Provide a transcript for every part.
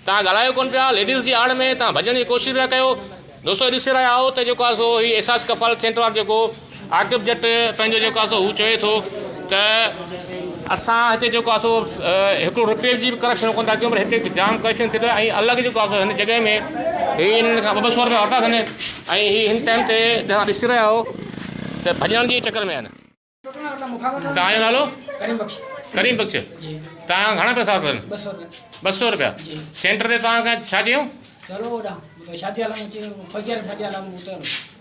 तव्हां ॻाल्हायो कोन पिया लेडीज़ जी आड़ में तव्हां भॼण जी कोशिशि पिया कयो। दोस्तो ॾिसी रहिया आहियो त जेको आहे सो हीउ एहसास कफ़ालत सेंटर वारो जेको आकिब जट पंहिंजो जेको आहे सो हू चवे थो त असां हिते जेको आहे सो हिकिड़ो रुपये जी बि करप्शन कोन था कयूं, पर हिते जाम करप्शन थी रहियो आहे। ऐं अलॻि जेको आहे सो हिन जॻह में हीउ हिननि खां 200 रुपया वरिता अथनि ऐं हीउ हिन टाइम ते तव्हां ॾिसी रहिया आहियो त भॼण जे चकर में आहिनि। तव्हांजो नालो? करीम बख्श। तव्हां घणा पैसा वरिता अथनि? 200 रुपया। सेंटर ते तव्हां खां छा चयूं?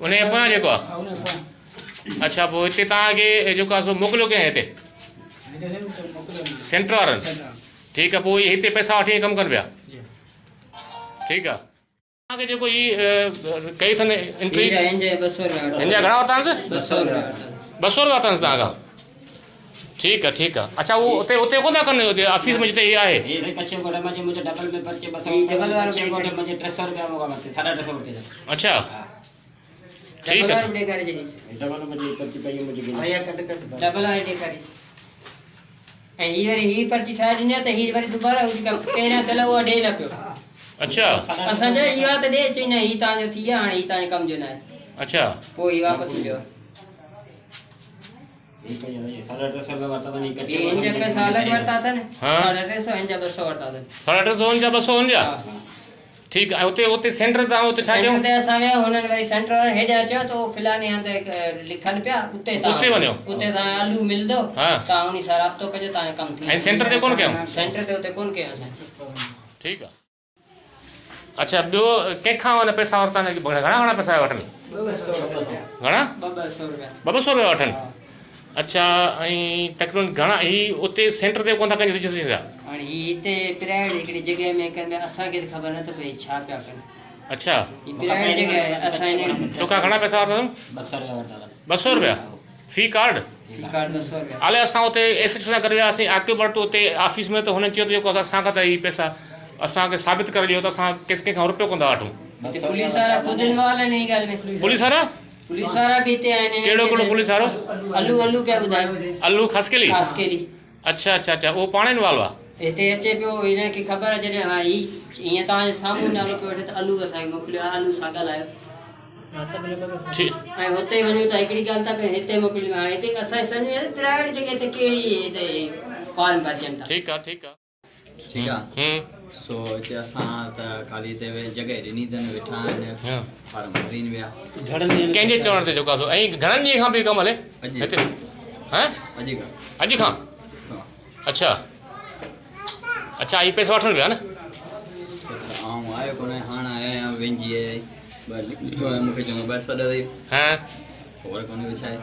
उन जे पोयां जेको आहे अच्छा, पोइ हिते तव्हांखे जेको आहे सो मोकिलियो कंहिं हिते सेंटर वारनि? ठीकु आहे, पोइ हिते पैसा वठी कमु कनि पिया। ठीकु आहे, तव्हांखे जेको हीउ कई अथनि एंट्री हिन जा घणा वरिता आहिनि? 200 रुपया वरिता आहिनि तव्हां खां? ठीक है ठीक है। अच्छा वो उते उते कोन था कनि ऑफिस में जिते आहे ये कच्चे कोटे में मुझे डबल में पर्चे बस डबल वाले कच्चे कोटे में 300 रुपया मोगा मरते 350 रुपया। अच्छा ठीक है, डबल में पर्ची पे मुझे आया कट कट डबल आईडी करी ए ही पर्ची ठाए दिने त ही वरी दोबारा उसका पेरा तले वो दे न पियो। अच्छा असा जे इया त दे चई न ही ता जो थिया हां ही ता कम जो ना। अच्छा पोई वापस लियो ठीक है। उते उते सेंटर ता उते छा चयो ते असा वे हुनन वरी सेंटर वाले हेडे अचो तो फिलाने हंदे लिखन पिया उते ता उते वणो उते ता आलू मिल दो ता उनी सारा तो कजो ता कम थी। ए सेंटर ते कोन कयो? सेंटर ते उते कोन कयो असा। ठीक है। अच्छा बो के खा वाला पैसा वरता ने घणा पैसा वठन? 200 घणा? 200 रुपया वठन। अच्छा ऐं तकरीबन घणा ही उते सेंटर ते कोन था कनि रजिस्ट्रेशन? हाणे हिते प्राइवेट हिकिड़ी जॻह में कनि असांखे त ख़बर न त पई छा पिया कनि। अच्छा ही प्राइवेट जॻह आहे असां इन तोखा घणा पैसा वरिता? 200 रुपया वरिता। 200 रुपया फी कार्ड? फी कार्ड 200 रुपया। हाले असां उते एसएच सां करे वियासीं आकिब वटि उते ऑफिस में, त हुननि चयो त जेको असांखां त हीउ पैसा असांखे साबित करे ॾियो त असां कंहिंखां रुपयो कोन था वठूं। पुलिस वारा ख़ुदि इन्वॉल्व आहिनि हिन ॻाल्हि में। पुलिस वारा? पुलिस वारा भी ते आने केड़ो केड़ो पुलिस वारो? अल्लू अल्लू पे बुधाय अल्लू खसकेली खसकेली। अच्छा अच्छा अच्छा वो पाणे इन्वॉल्व आ एते अचे पियो इने की खबर जने हां ई इया ता सामू नालो पे त अल्लू असा मोकलियो अल्लू सागा लायो ठीक ऐ होते वणियो त एकड़ी गाल ता के हेते मोकलियो हां हेते असा सने प्राइवेट जगह ते केड़ी ते फॉर्म भरजन था। ठीक है ठीक है ठीक है। सो इते असा त खाली ते जगह ॾिनी तन वेठा आहिनि फार्म भरीन विया कंहिंजे चवण ते जेको ऐं घणनि ॾींहं खां बि कमु हले हिते? हैं अॼु खां? अच्छा अच्छा ही पैसा वठण विया न? आऊं आयो कोन हाणे आया वेंजी मूंखे चवंदो बस सॾ हा ख़बर कोन्हे छा आहे।